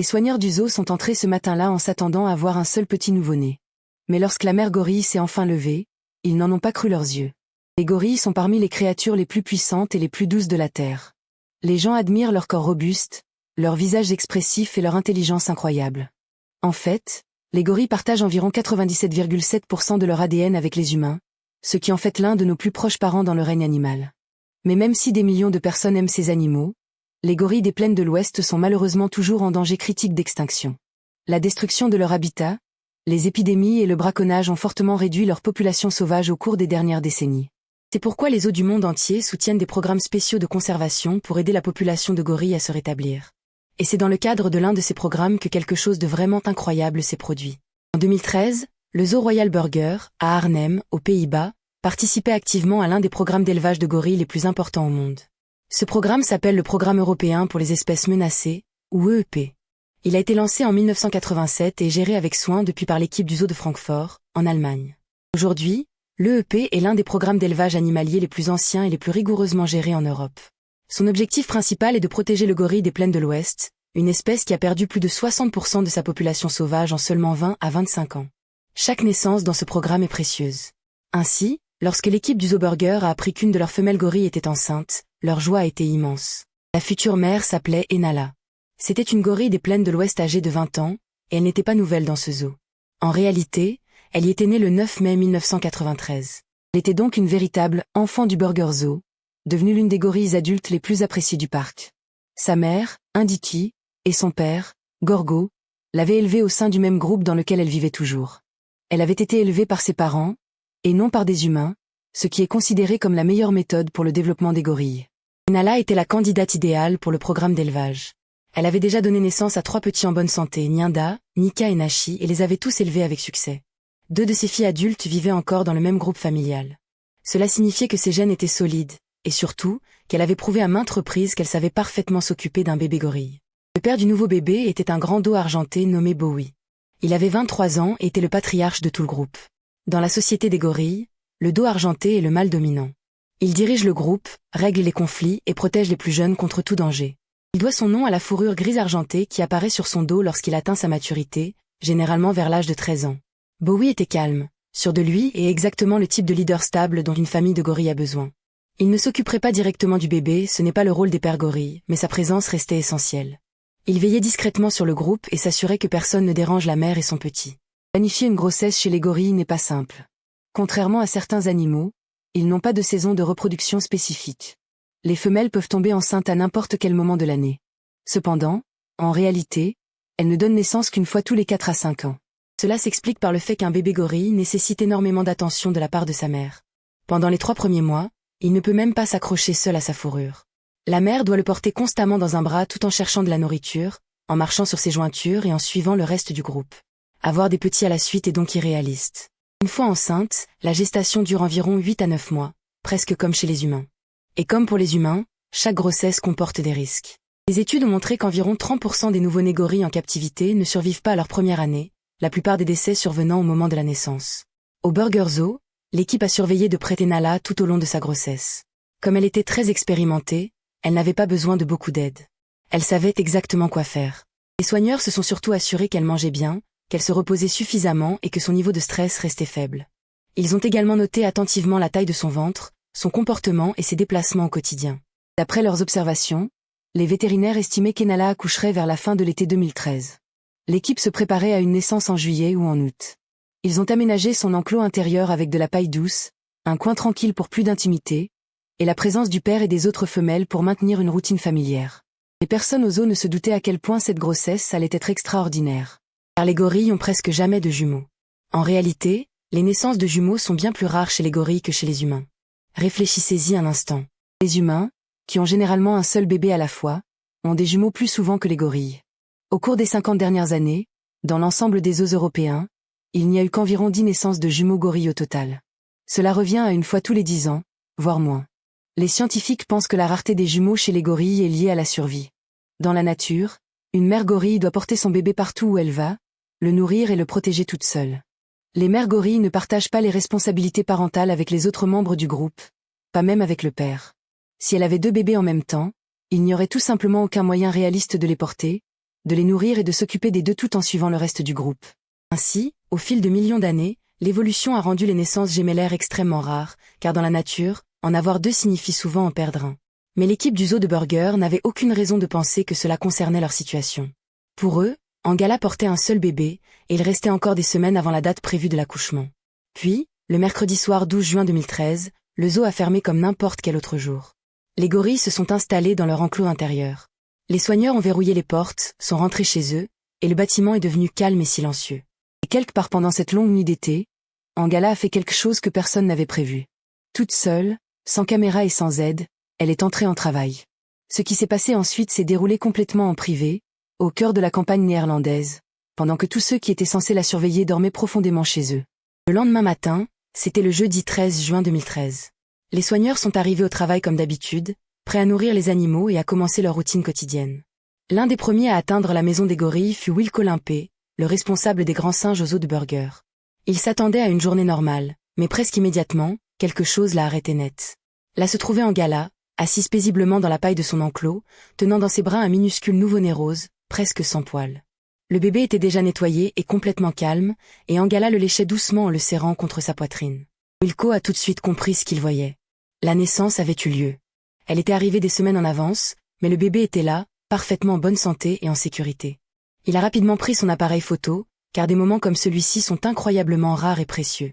Les soigneurs du zoo sont entrés ce matin-là en s'attendant à voir un seul petit nouveau-né. Mais lorsque la mère gorille s'est enfin levée, ils n'en ont pas cru leurs yeux. Les gorilles sont parmi les créatures les plus puissantes et les plus douces de la Terre. Les gens admirent leur corps robuste, leur visage expressif et leur intelligence incroyable. En fait, les gorilles partagent environ 97,7% de leur ADN avec les humains, ce qui en fait l'un de nos plus proches parents dans le règne animal. Mais même si des millions de personnes aiment ces animaux, les gorilles des plaines de l'Ouest sont malheureusement toujours en danger critique d'extinction. La destruction de leur habitat, les épidémies et le braconnage ont fortement réduit leur population sauvage au cours des dernières décennies. C'est pourquoi les zoos du monde entier soutiennent des programmes spéciaux de conservation pour aider la population de gorilles à se rétablir. Et c'est dans le cadre de l'un de ces programmes que quelque chose de vraiment incroyable s'est produit. En 2013, le Zoo Royal Burger, à Arnhem, aux Pays-Bas, participait activement à l'un des programmes d'élevage de gorilles les plus importants au monde. Ce programme s'appelle le Programme européen pour les espèces menacées, ou EEP. Il a été lancé en 1987 et géré avec soin depuis par l'équipe du Zoo de Francfort, en Allemagne. Aujourd'hui, l'EEP est l'un des programmes d'élevage animalier les plus anciens et les plus rigoureusement gérés en Europe. Son objectif principal est de protéger le gorille des plaines de l'Ouest, une espèce qui a perdu plus de 60% de sa population sauvage en seulement 20 à 25 ans. Chaque naissance dans ce programme est précieuse. Ainsi, lorsque l'équipe du Zoo Burger a appris qu'une de leurs femelles gorilles était enceinte, leur joie a été immense. La future mère s'appelait Enala. C'était une gorille des plaines de l'Ouest âgée de 20 ans, et elle n'était pas nouvelle dans ce zoo. En réalité, elle y était née le 9 mai 1993. Elle était donc une véritable enfant du Burger Zoo, devenue l'une des gorilles adultes les plus appréciées du parc. Sa mère, Indiki, et son père, Gorgo, l'avaient élevée au sein du même groupe dans lequel elle vivait toujours. Elle avait été élevée par ses parents, et non par des humains, ce qui est considéré comme la meilleure méthode pour le développement des gorilles. Nala était la candidate idéale pour le programme d'élevage. Elle avait déjà donné naissance à 3 petits en bonne santé, Nyinda, Nika et Nashi, et les avait tous élevés avec succès. 2 de ses filles adultes vivaient encore dans le même groupe familial. Cela signifiait que ses gènes étaient solides, et surtout, qu'elle avait prouvé à maintes reprises qu'elle savait parfaitement s'occuper d'un bébé gorille. Le père du nouveau bébé était un grand dos argenté nommé Bowie. Il avait 23 ans et était le patriarche de tout le groupe. Dans la société des gorilles, le dos argenté est le mâle dominant. Il dirige le groupe, règle les conflits et protège les plus jeunes contre tout danger. Il doit son nom à la fourrure grise argentée qui apparaît sur son dos lorsqu'il atteint sa maturité, généralement vers l'âge de 13 ans. Bowie était calme, sûr de lui et exactement le type de leader stable dont une famille de gorilles a besoin. Il ne s'occuperait pas directement du bébé, ce n'est pas le rôle des pères gorilles, mais sa présence restait essentielle. Il veillait discrètement sur le groupe et s'assurait que personne ne dérange la mère et son petit. Planifier une grossesse chez les gorilles n'est pas simple. Contrairement à certains animaux, ils n'ont pas de saison de reproduction spécifique. Les femelles peuvent tomber enceintes à n'importe quel moment de l'année. Cependant, en réalité, elles ne donnent naissance qu'une fois tous les 4 à 5 ans. Cela s'explique par le fait qu'un bébé gorille nécessite énormément d'attention de la part de sa mère. Pendant les 3 premiers mois, il ne peut même pas s'accrocher seul à sa fourrure. La mère doit le porter constamment dans un bras tout en cherchant de la nourriture, en marchant sur ses jointures et en suivant le reste du groupe. Avoir des petits à la suite est donc irréaliste. Une fois enceinte, la gestation dure environ 8 à 9 mois, presque comme chez les humains. Et comme pour les humains, chaque grossesse comporte des risques. Les études ont montré qu'environ 30% des nouveau-nés gorilles en captivité ne survivent pas à leur première année, la plupart des décès survenant au moment de la naissance. Au Burger Zoo, l'équipe a surveillé de près Nala tout au long de sa grossesse. Comme elle était très expérimentée, elle n'avait pas besoin de beaucoup d'aide. Elle savait exactement quoi faire. Les soigneurs se sont surtout assurés qu'elle mangeait bien, qu'elle se reposait suffisamment et que son niveau de stress restait faible. Ils ont également noté attentivement la taille de son ventre, son comportement et ses déplacements au quotidien. D'après leurs observations, les vétérinaires estimaient qu'Enala accoucherait vers la fin de l'été 2013. L'équipe se préparait à une naissance en juillet ou en août. Ils ont aménagé son enclos intérieur avec de la paille douce, un coin tranquille pour plus d'intimité, et la présence du père et des autres femelles pour maintenir une routine familière. Les personnes au zoo ne se doutaient à quel point cette grossesse allait être extraordinaire. Car les gorilles ont presque jamais de jumeaux. En réalité, les naissances de jumeaux sont bien plus rares chez les gorilles que chez les humains. Réfléchissez-y un instant. Les humains, qui ont généralement un seul bébé à la fois, ont des jumeaux plus souvent que les gorilles. Au cours des 50 dernières années, dans l'ensemble des zoos européens, il n'y a eu qu'environ 10 naissances de jumeaux gorilles au total. Cela revient à une fois tous les 10 ans, voire moins. Les scientifiques pensent que la rareté des jumeaux chez les gorilles est liée à la survie. Dans la nature, une mère gorille doit porter son bébé partout où elle va, le nourrir et le protéger toute seule. Les mères gorilles ne partagent pas les responsabilités parentales avec les autres membres du groupe, pas même avec le père. Si elle avait 2 bébés en même temps, il n'y aurait tout simplement aucun moyen réaliste de les porter, de les nourrir et de s'occuper des deux tout en suivant le reste du groupe. Ainsi, au fil de millions d'années, l'évolution a rendu les naissances gémellaires extrêmement rares, car dans la nature, en avoir deux signifie souvent en perdre un. Mais l'équipe du zoo de Burger n'avait aucune raison de penser que cela concernait leur situation. Pour eux, Angala portait un seul bébé, et il restait encore des semaines avant la date prévue de l'accouchement. Puis, le mercredi soir 12 juin 2013, le zoo a fermé comme n'importe quel autre jour. Les gorilles se sont installés dans leur enclos intérieur. Les soigneurs ont verrouillé les portes, sont rentrés chez eux, et le bâtiment est devenu calme et silencieux. Et quelque part pendant cette longue nuit d'été, Angala a fait quelque chose que personne n'avait prévu. Toute seule, sans caméra et sans aide, elle est entrée en travail. Ce qui s'est passé ensuite s'est déroulé complètement en privé, au cœur de la campagne néerlandaise, pendant que tous ceux qui étaient censés la surveiller dormaient profondément chez eux. Le lendemain matin, c'était le jeudi 13 juin 2013. Les soigneurs sont arrivés au travail comme d'habitude, prêts à nourrir les animaux et à commencer leur routine quotidienne. L'un des premiers à atteindre la maison des gorilles fut Wilco Limpé, le responsable des grands singes au zoo de Burger. Il s'attendait à une journée normale, mais presque immédiatement, quelque chose l'a arrêté net. Là se trouvait Angala, assise paisiblement dans la paille de son enclos, tenant dans ses bras un minuscule nouveau-né rose, presque sans poils. Le bébé était déjà nettoyé et complètement calme, et Angala le léchait doucement en le serrant contre sa poitrine. Wilco a tout de suite compris ce qu'il voyait. La naissance avait eu lieu. Elle était arrivée des semaines en avance, mais le bébé était là, parfaitement en bonne santé et en sécurité. Il a rapidement pris son appareil photo, car des moments comme celui-ci sont incroyablement rares et précieux.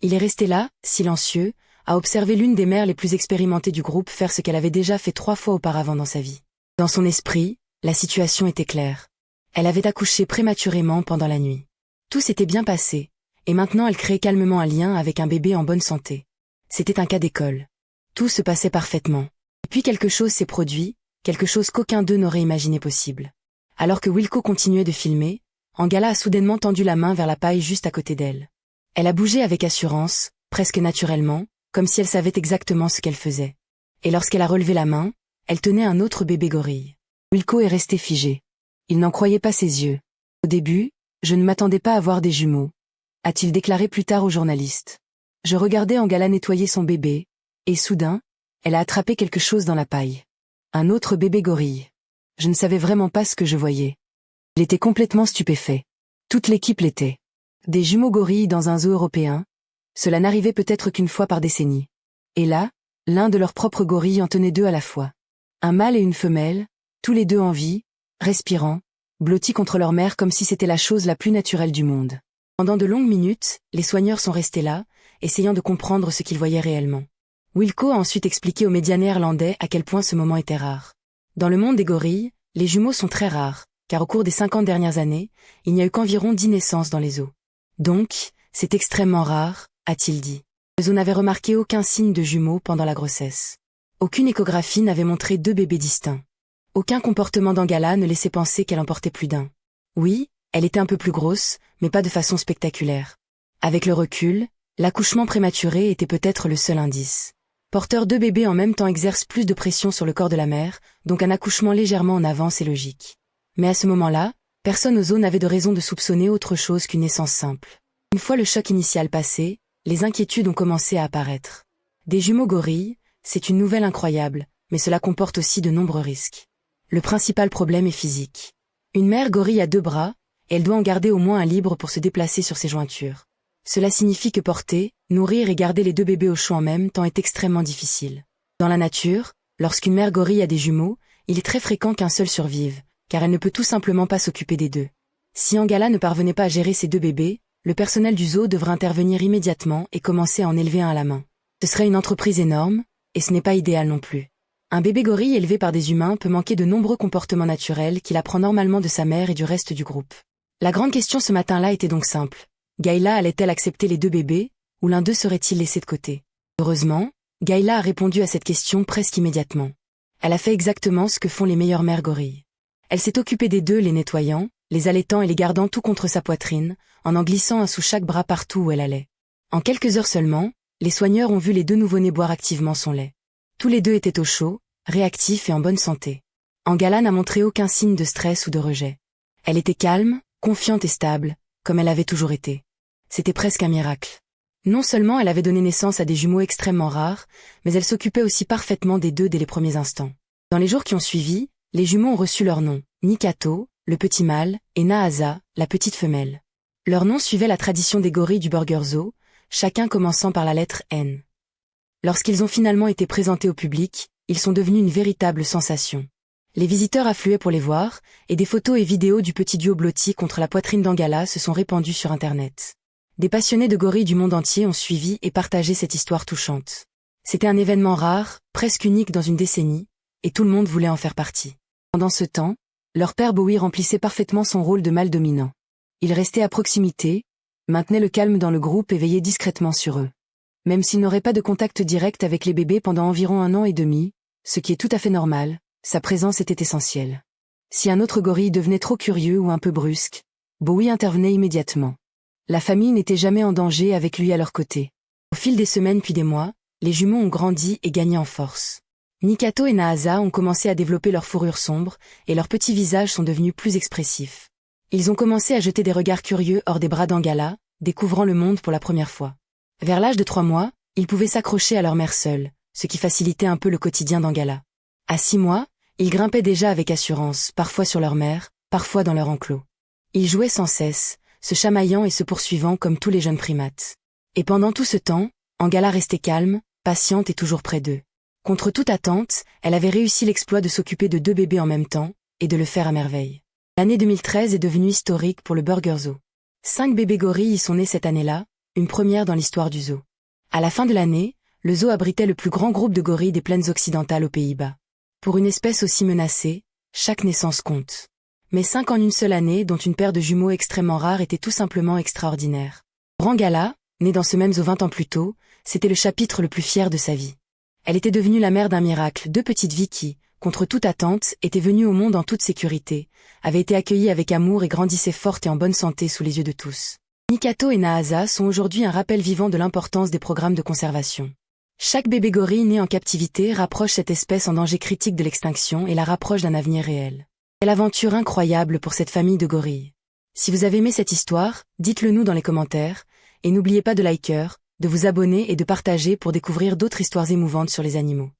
Il est resté là, silencieux, à observer l'une des mères les plus expérimentées du groupe faire ce qu'elle avait déjà fait 3 fois auparavant dans sa vie. Dans son esprit, la situation était claire. Elle avait accouché prématurément pendant la nuit. Tout s'était bien passé, et maintenant elle créait calmement un lien avec un bébé en bonne santé. C'était un cas d'école. Tout se passait parfaitement. Puis quelque chose s'est produit, quelque chose qu'aucun d'eux n'aurait imaginé possible. Alors que Wilco continuait de filmer, Angala a soudainement tendu la main vers la paille juste à côté d'elle. Elle a bougé avec assurance, presque naturellement, comme si elle savait exactement ce qu'elle faisait. Et lorsqu'elle a relevé la main, elle tenait un autre bébé gorille. Wilco est resté figé. Il n'en croyait pas ses yeux. Au début, je ne m'attendais pas à voir des jumeaux, a-t-il déclaré plus tard aux journalistes. Je regardais Angala nettoyer son bébé, et soudain, elle a attrapé quelque chose dans la paille. Un autre bébé gorille. Je ne savais vraiment pas ce que je voyais. Il était complètement stupéfait. Toute l'équipe l'était. Des jumeaux gorilles dans un zoo européen, cela n'arrivait peut-être qu'une fois par décennie. Et là, l'un de leurs propres gorilles en tenait 2 à la fois. Un mâle et une femelle, tous les deux en vie, respirant, blottis contre leur mère comme si c'était la chose la plus naturelle du monde. Pendant de longues minutes, les soigneurs sont restés là, essayant de comprendre ce qu'ils voyaient réellement. Wilco a ensuite expliqué aux médias néerlandais à quel point ce moment était rare. Dans le monde des gorilles, les jumeaux sont très rares, car au cours des 50 dernières années, il n'y a eu qu'environ 10 naissances dans les zoos. Donc, c'est extrêmement rare, a-t-il dit. Le zoo n'avait remarqué aucun signe de jumeaux pendant la grossesse. Aucune échographie n'avait montré 2 bébés distincts. Aucun comportement d'Angala ne laissait penser qu'elle en portait plus d'un. Oui, elle était un peu plus grosse, mais pas de façon spectaculaire. Avec le recul, l'accouchement prématuré était peut-être le seul indice. Porteur 2 bébés en même temps exerce plus de pression sur le corps de la mère, donc un accouchement légèrement en avance est logique. Mais à ce moment-là, personne au zoo n'avait de raison de soupçonner autre chose qu'une naissance simple. Une fois le choc initial passé, les inquiétudes ont commencé à apparaître. Des jumeaux gorilles, c'est une nouvelle incroyable, mais cela comporte aussi de nombreux risques. Le principal problème est physique. Une mère gorille a 2 bras, et elle doit en garder au moins un libre pour se déplacer sur ses jointures. Cela signifie que porter, nourrir et garder les 2 bébés au chaud en même temps est extrêmement difficile. Dans la nature, lorsqu'une mère gorille a des jumeaux, il est très fréquent qu'un seul survive, car elle ne peut tout simplement pas s'occuper des 2. Si Angala ne parvenait pas à gérer ces 2 bébés, le personnel du zoo devrait intervenir immédiatement et commencer à en élever un à la main. Ce serait une entreprise énorme, et ce n'est pas idéal non plus. Un bébé gorille élevé par des humains peut manquer de nombreux comportements naturels qu'il apprend normalement de sa mère et du reste du groupe. La grande question ce matin-là était donc simple. Gayla allait-elle accepter les 2 bébés, ou l'un d'eux serait-il laissé de côté? Heureusement, Gayla a répondu à cette question presque immédiatement. Elle a fait exactement ce que font les meilleures mères gorilles. Elle s'est occupée des 2, les nettoyant, les allaitant et les gardant tout contre sa poitrine, en glissant un sous chaque bras partout où elle allait. En quelques heures seulement, les soigneurs ont vu les 2 nouveau-nés boire activement son lait. Tous les 2 étaient au chaud, réactifs et en bonne santé. Angala n'a montré aucun signe de stress ou de rejet. Elle était calme, confiante et stable, comme elle avait toujours été. C'était presque un miracle. Non seulement elle avait donné naissance à des jumeaux extrêmement rares, mais elle s'occupait aussi parfaitement des 2 dès les premiers instants. Dans les jours qui ont suivi, les jumeaux ont reçu leur nom, Nikato, le petit mâle, et Nahasa, la petite femelle. Leur nom suivait la tradition des gorilles du Burger Zoo, chacun commençant par la lettre N. Lorsqu'ils ont finalement été présentés au public, ils sont devenus une véritable sensation. Les visiteurs affluaient pour les voir, et des photos et vidéos du petit duo blotti contre la poitrine d'Angala se sont répandues sur Internet. Des passionnés de gorilles du monde entier ont suivi et partagé cette histoire touchante. C'était un événement rare, presque unique dans une décennie, et tout le monde voulait en faire partie. Pendant ce temps, leur père Bowie remplissait parfaitement son rôle de mâle dominant. Il restait à proximité, maintenait le calme dans le groupe et veillait discrètement sur eux. Même s'il n'aurait pas de contact direct avec les bébés pendant environ 1 an et demi, ce qui est tout à fait normal, sa présence était essentielle. Si un autre gorille devenait trop curieux ou un peu brusque, Bowie intervenait immédiatement. La famille n'était jamais en danger avec lui à leur côté. Au fil des semaines puis des mois, les jumeaux ont grandi et gagné en force. Nikato et Nahasa ont commencé à développer leur fourrure sombre, et leurs petits visages sont devenus plus expressifs. Ils ont commencé à jeter des regards curieux hors des bras d'Angala, découvrant le monde pour la première fois. Vers l'âge de 3 mois, ils pouvaient s'accrocher à leur mère seule, ce qui facilitait un peu le quotidien d'Angala. À 6 mois, ils grimpaient déjà avec assurance, parfois sur leur mère, parfois dans leur enclos. Ils jouaient sans cesse, se chamaillant et se poursuivant comme tous les jeunes primates. Et pendant tout ce temps, Angala restait calme, patiente et toujours près d'eux. Contre toute attente, elle avait réussi l'exploit de s'occuper de 2 bébés en même temps, et de le faire à merveille. L'année 2013 est devenue historique pour le Burger Zoo. 5 bébés gorilles y sont nés cette année-là, une première dans l'histoire du zoo. À la fin de l'année, le zoo abritait le plus grand groupe de gorilles des plaines occidentales aux Pays-Bas. Pour une espèce aussi menacée, chaque naissance compte. Mais 5 en une seule année, dont une paire de jumeaux extrêmement rares, était tout simplement extraordinaire. Pour Angala, née dans ce même zoo 20 ans plus tôt, c'était le chapitre le plus fier de sa vie. Elle était devenue la mère d'un miracle, 2 petites vies qui, contre toute attente, étaient venues au monde en toute sécurité, avaient été accueillies avec amour et grandissaient fortes et en bonne santé sous les yeux de tous. Nikato et Nahasa sont aujourd'hui un rappel vivant de l'importance des programmes de conservation. Chaque bébé gorille né en captivité rapproche cette espèce en danger critique de l'extinction et la rapproche d'un avenir réel. Quelle aventure incroyable pour cette famille de gorilles. Si vous avez aimé cette histoire, dites-le nous dans les commentaires, et n'oubliez pas de liker, de vous abonner et de partager pour découvrir d'autres histoires émouvantes sur les animaux.